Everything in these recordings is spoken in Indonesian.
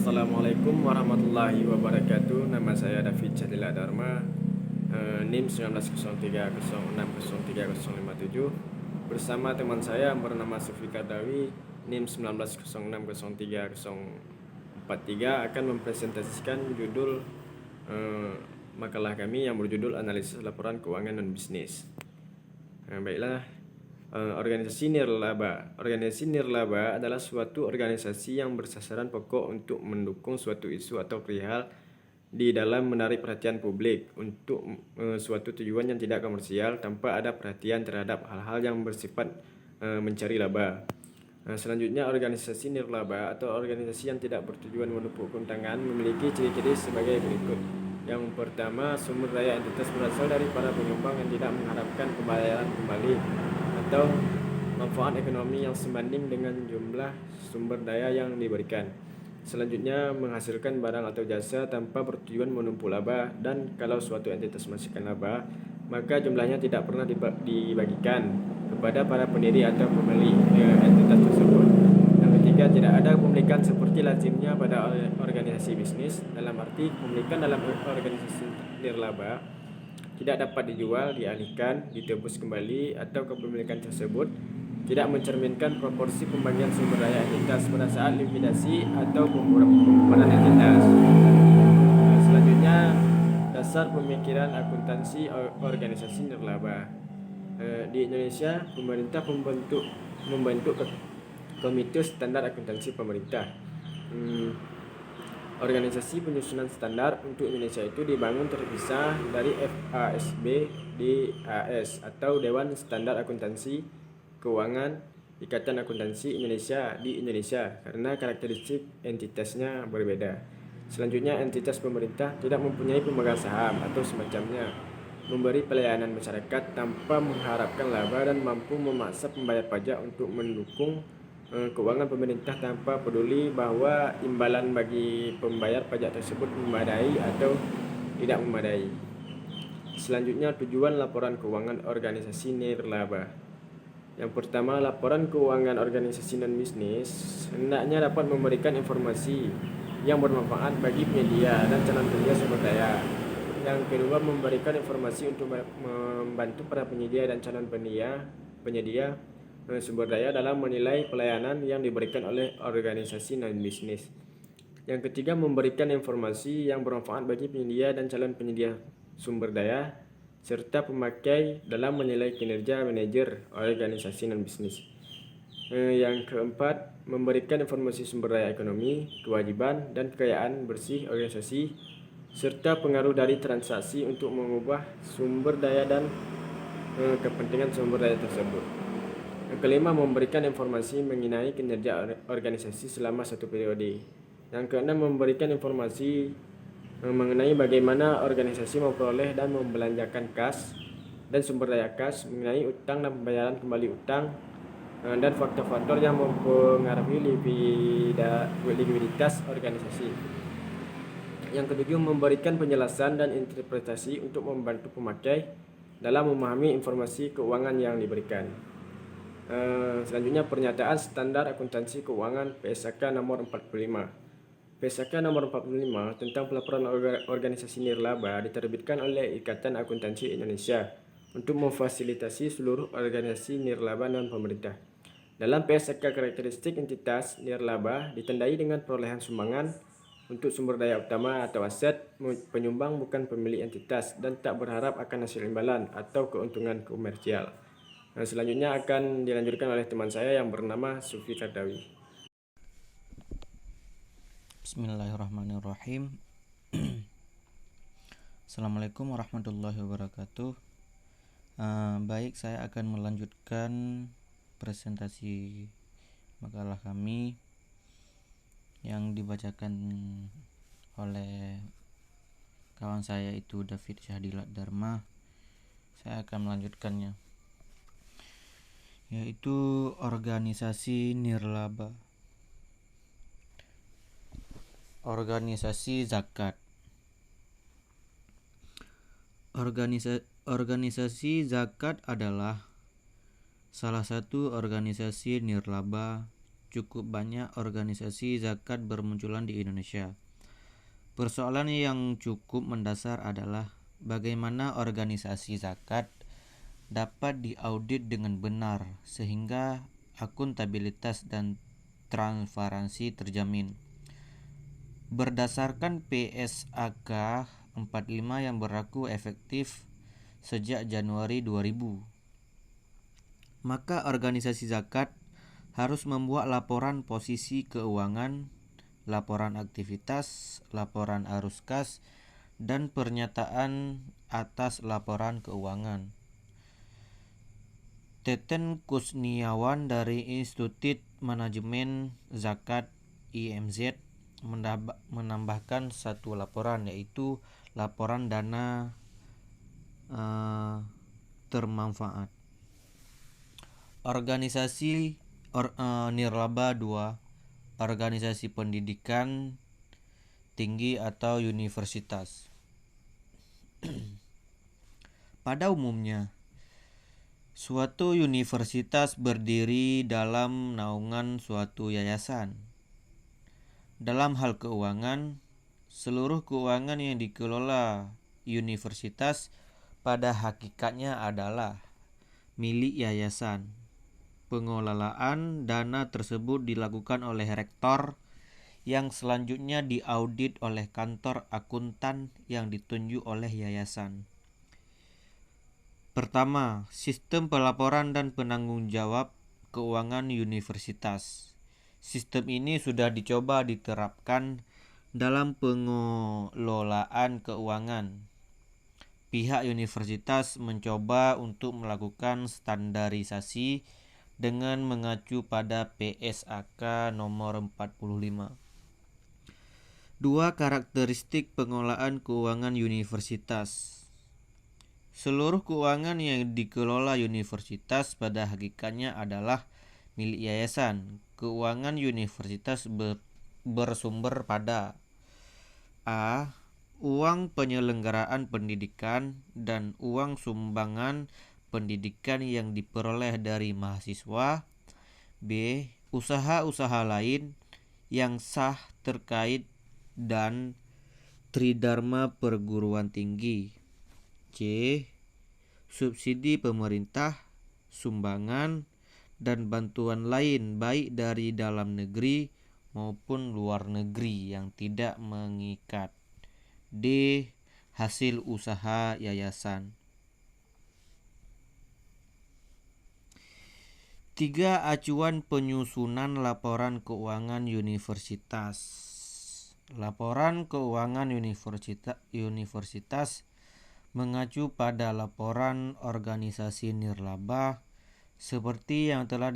Assalamualaikum warahmatullahi wabarakatuh. Nama saya David Chatila Dharma, NIM 1903060357. Bersama teman saya yang bernama Sufi Kardawi, NIM 19060304 akan mempresentasikan judul makalah kami yang berjudul Analisis Laporan Keuangan dan Bisnis. Baiklah. Organisasi nirlaba. Organisasi nirlaba adalah suatu organisasi yang bersasaran pokok untuk mendukung suatu isu atau perihal di dalam menarik perhatian publik untuk suatu tujuan yang tidak komersial tanpa ada perhatian terhadap hal-hal yang bersifat mencari laba. Selanjutnya, organisasi nirlaba atau organisasi yang tidak bertujuan menumpuk keuntungan memiliki ciri-ciri sebagai berikut. Yang pertama, sumber daya entitas berasal dari para penyumbang yang tidak mengharapkan pembayaran kembali atau manfaat ekonomi yang sebanding dengan jumlah sumber daya yang diberikan. Selanjutnya, menghasilkan barang atau jasa tanpa bertujuan menumpuk laba, dan kalau suatu entitas menghasilkan laba, maka jumlahnya tidak pernah dibagikan kepada para pendiri atau pembeli entitas tersebut. Yang ketiga, tidak ada pemilikan seperti lazimnya pada organisasi bisnis, dalam arti pemilikan dalam organisasi nirlaba tidak dapat dijual, dialihkan, ditebus kembali, atau kepemilikan tersebut tidak mencerminkan proporsi pembagian sumber daya entitas pada saat likuidasi atau pembubaran entitas. Selanjutnya, dasar pemikiran akuntansi organisasi nirlaba. Di Indonesia, pemerintah membentuk komite standar akuntansi pemerintah. Organisasi penyusunan standar untuk Indonesia itu dibangun terpisah dari FASB DAS atau Dewan Standar Akuntansi Keuangan Ikatan Akuntansi Indonesia di Indonesia karena karakteristik entitasnya berbeda. Selanjutnya, entitas pemerintah tidak mempunyai pemegang saham atau semacamnya, memberi pelayanan masyarakat tanpa mengharapkan laba, dan mampu memaksa pembayar pajak untuk mendukung keuangan pemerintah tanpa peduli bahwa imbalan bagi pembayar pajak tersebut memadai atau tidak memadai. Selanjutnya, tujuan laporan keuangan organisasi nirlaba. Yang pertama, laporan keuangan organisasi non-bisnis hendaknya dapat memberikan informasi yang bermanfaat bagi penyedia dan calon penyedia sumber daya. Yang kedua, memberikan informasi untuk membantu para penyedia dan calon penyedia sumber daya dalam menilai pelayanan yang diberikan oleh organisasi non-bisnis. Yang ketiga, memberikan informasi yang bermanfaat bagi penyedia dan calon penyedia sumber daya serta pemakai dalam menilai kinerja manajer organisasi non-bisnis. Yang keempat, memberikan informasi sumber daya ekonomi, kewajiban, dan kekayaan bersih organisasi serta pengaruh dari transaksi untuk mengubah sumber daya dan kepentingan sumber daya tersebut. Yang kelima, memberikan informasi mengenai kinerja organisasi selama satu periode. Yang keenam, memberikan informasi mengenai bagaimana organisasi memperoleh dan membelanjakan kas dan sumber daya kas, mengenai utang dan pembayaran kembali utang, dan faktor-faktor yang mempengaruhi likuiditas organisasi. Yang ketujuh, memberikan penjelasan dan interpretasi untuk membantu pemakai dalam memahami informasi keuangan yang diberikan. Selanjutnya, pernyataan standar akuntansi keuangan PSAK nomor 45. PSAK nomor 45 tentang pelaporan organisasi nirlaba diterbitkan oleh Ikatan Akuntansi Indonesia untuk memfasilitasi seluruh organisasi nirlaba non pemerintah. Dalam PSAK, karakteristik entitas nirlaba ditandai dengan perolehan sumbangan untuk sumber daya utama atau aset penyumbang bukan pemilik entitas dan tak berharap akan hasil imbalan atau keuntungan komersial. Selanjutnya akan dilanjutkan oleh teman saya yang bernama Sufi Kardawi. Bismillahirrahmanirrahim. Assalamualaikum warahmatullahi wabarakatuh. Baik, saya akan melanjutkan presentasi makalah kami yang dibacakan oleh kawan saya itu David Chatila Dharma. Saya akan melanjutkannya, yaitu organisasi nirlaba. Organisasi zakat. Organisasi zakat adalah salah satu organisasi nirlaba cukup banyak organisasi zakat bermunculan di Indonesia. Persoalan yang cukup mendasar adalah bagaimana organisasi zakat dapat diaudit dengan benar sehingga akuntabilitas dan transparansi terjamin. Berdasarkan PSAK 45 yang berlaku efektif sejak Januari 2000, maka organisasi zakat harus membuat laporan posisi keuangan, laporan aktivitas, laporan arus kas, dan pernyataan atas laporan keuangan. Teten Kusniawan dari Institut Manajemen Zakat IMZ menambahkan satu laporan, yaitu laporan dana termanfaat. Organisasi nirlaba 2, organisasi pendidikan tinggi atau universitas. Pada umumnya, suatu universitas berdiri dalam naungan suatu yayasan. Dalam hal keuangan, seluruh keuangan yang dikelola universitas pada hakikatnya adalah milik yayasan. Pengelolaan dana tersebut dilakukan oleh rektor yang selanjutnya diaudit oleh kantor akuntan yang ditunjuk oleh yayasan. Pertama, sistem pelaporan dan penanggungjawab keuangan universitas. Sistem ini sudah dicoba diterapkan dalam pengelolaan keuangan. Pihak universitas mencoba untuk melakukan standarisasi dengan mengacu pada PSAK nomor 45. Dua karakteristik pengelolaan keuangan universitas. Seluruh keuangan yang dikelola universitas pada hakikatnya adalah milik yayasan. Keuangan universitas bersumber pada A. Uang penyelenggaraan pendidikan dan uang sumbangan pendidikan yang diperoleh dari mahasiswa. B. Usaha-usaha lain yang sah terkait dan tridharma perguruan tinggi. C. Subsidi pemerintah, sumbangan, dan bantuan lain baik dari dalam negeri maupun luar negeri yang tidak mengikat. D. Hasil usaha yayasan. 3. Acuan penyusunan laporan keuangan universitas. Laporan keuangan universitas mengacu pada laporan organisasi nirlaba seperti yang telah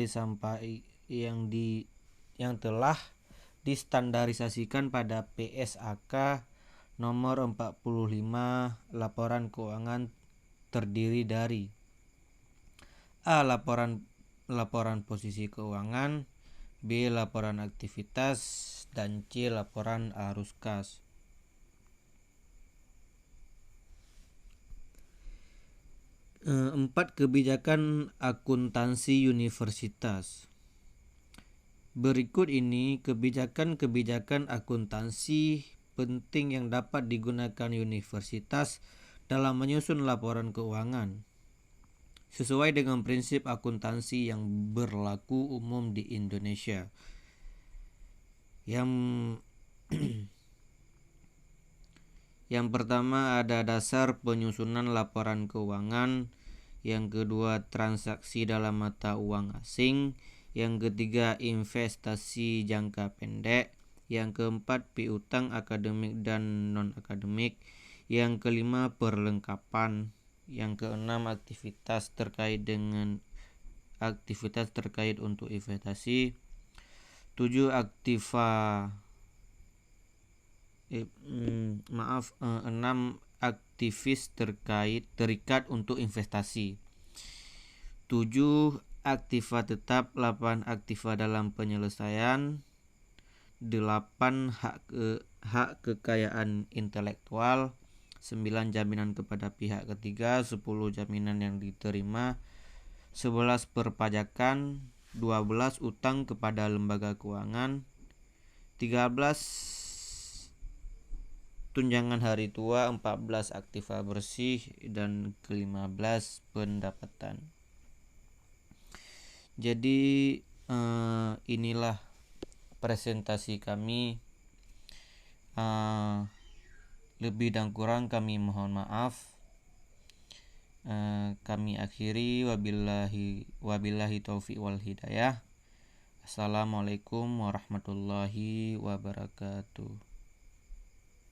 distandarisasikan pada PSAK nomor 45. Laporan keuangan terdiri dari A. Laporan posisi keuangan, B. Laporan aktivitas, dan C. Laporan arus kas. 4. Kebijakan akuntansi universitas. Berikut ini kebijakan akuntansi penting yang dapat digunakan universitas dalam menyusun laporan keuangan sesuai dengan prinsip akuntansi yang berlaku umum di Indonesia. Yang pertama ada dasar penyusunan laporan keuangan, yang kedua transaksi dalam mata uang asing, yang ketiga investasi jangka pendek, yang keempat piutang akademik dan non-akademik, yang kelima perlengkapan, yang keenam aktivitas terkait untuk investasi, 7 6 aktivis terikat untuk investasi, 7 aktiva tetap, 8 aktiva dalam penyelesaian, 8 hak kekayaan intelektual, 9 jaminan kepada pihak ketiga, 10 jaminan yang diterima, 11 perpajakan, 12 utang kepada lembaga keuangan, 13 tunjangan hari tua, 14 aktiva bersih, dan ke-15 pendapatan. Jadi inilah presentasi kami. Lebih dan kurang kami mohon maaf. Kami akhiri, wabillahi taufiq wal hidayah. Assalamualaikum warahmatullahi wabarakatuh.